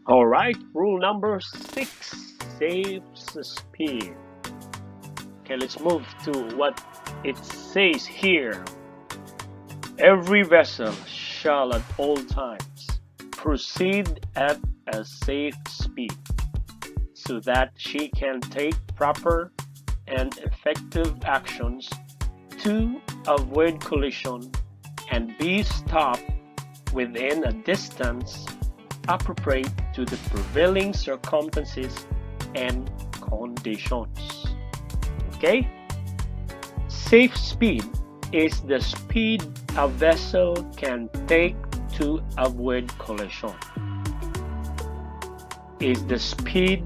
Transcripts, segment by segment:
Alright, rule number 6, saves speed. Okay, let's move to what it says here. Every vessel shall at all times proceed at a safe speed so that she can take proper and effective actions to avoid collision and be stopped within a distance appropriate to the prevailing circumstances and conditions. Okay? Safe speed is the speed a vessel can take to avoid collision. Is the speed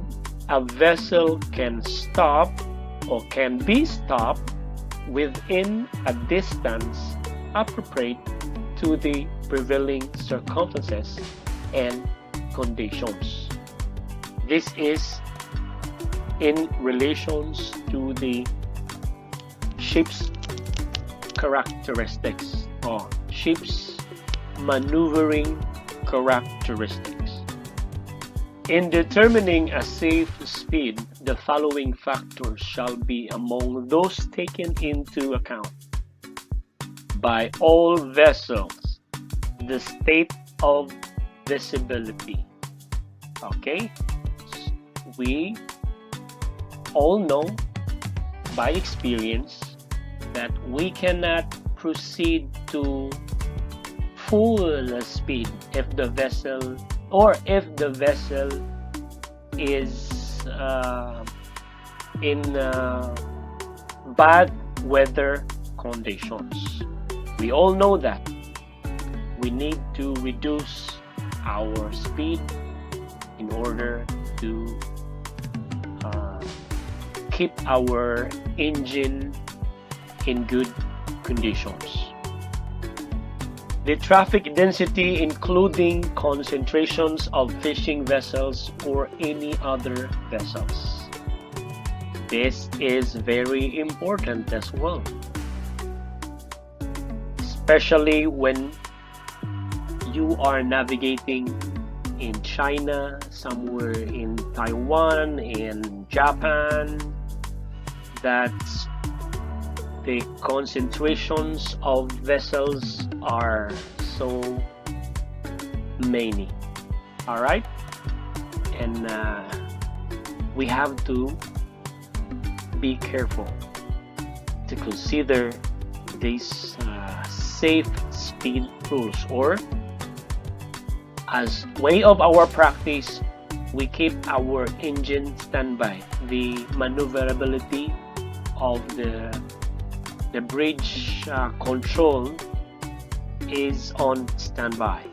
a vessel can stop or can be stopped within a distance appropriate to the prevailing circumstances and conditions. This is in relations to the ship's characteristics or ship's maneuvering characteristics. In determining a safe speed, the following factors shall be among those taken into account by all vessels: the state of visibility. Okay, we all know by experience that we cannot proceed to full speed if the vessel is in bad weather conditions. We all know that we need to reduce our speed in order to keep our engine in good conditions. The traffic density, including concentrations of fishing vessels or any other vessels. This is very important as well, especially when you are navigating in China, somewhere in Taiwan, in Japan, that the concentrations of vessels are so many. All right, and we have to be careful to consider these safe speed rules, or as way of our practice, we keep our engine standby. The maneuverability of the bridge control is on standby.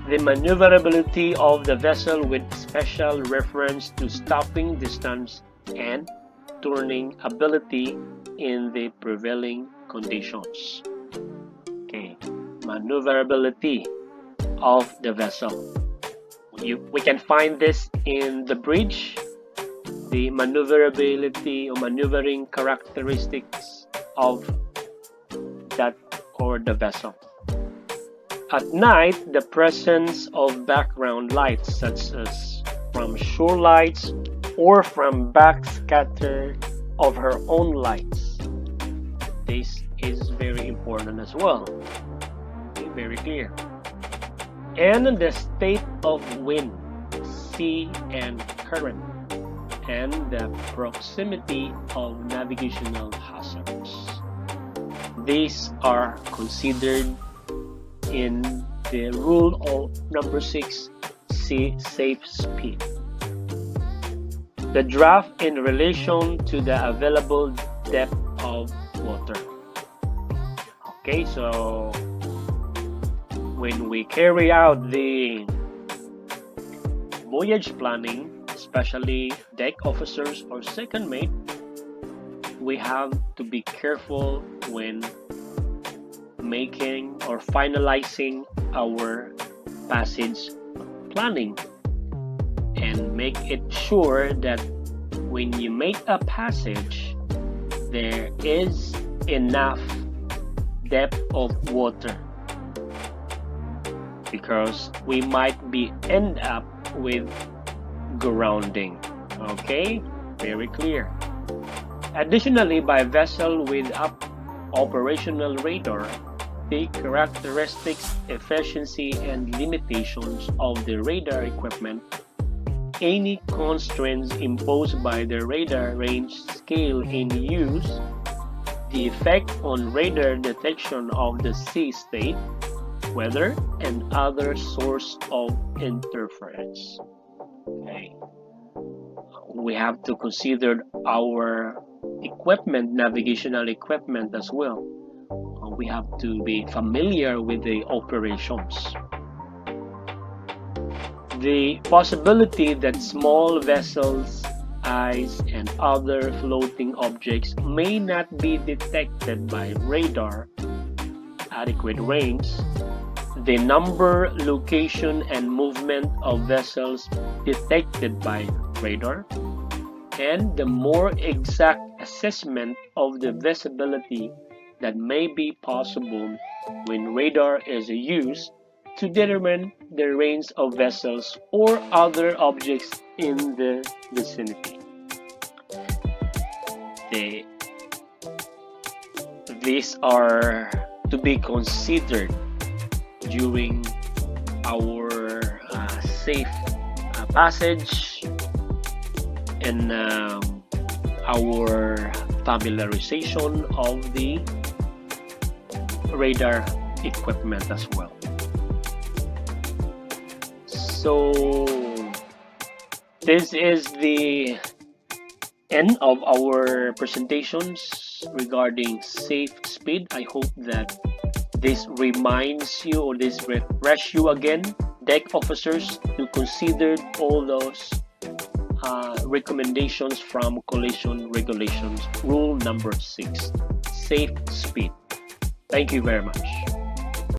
The maneuverability of the vessel with special reference to stopping distance and turning ability in the prevailing conditions. Okay, maneuverability of the vessel. We can find this in the bridge, the maneuverability or maneuvering characteristics of that or the vessel. At night, the presence of background lights such as from shore lights or from backscatter of her own lights. This is very important as well. Okay, very clear. And the state of wind, sea and current, and the proximity of navigational hazards. These are considered in the rule of number 6, safe speed. The draft in relation to the available depth of water. Okay, so when we carry out the voyage planning, especially deck officers or second mate, we have to be careful when making or finalizing our passage planning, and make it sure that when you make a passage, there is enough depth of water, because we might end up with grounding. Okay, very clear. Additionally, by vessel with operational radar, the characteristics, efficiency, and limitations of the radar equipment, any constraints imposed by the radar range scale in use, the effect on radar detection of the sea state, weather, and other source of interference. Okay. We have to consider our equipment, navigational equipment as well. We have to be familiar with the operations. The possibility that small vessels, ice, and other floating objects may not be detected by radar, adequate range, the number, location, and movement of vessels detected by radar, and the more exact assessment of the visibility that may be possible when radar is used to determine the range of vessels or other objects in the vicinity. These are to be considered during our safe passage and our familiarization of the radar equipment as well. So this is the end of our presentations regarding safe speed. I hope that this reminds you or this refresh you again, deck officers, to consider all those recommendations from collision regulations rule number 6, safe speed. Thank you very much.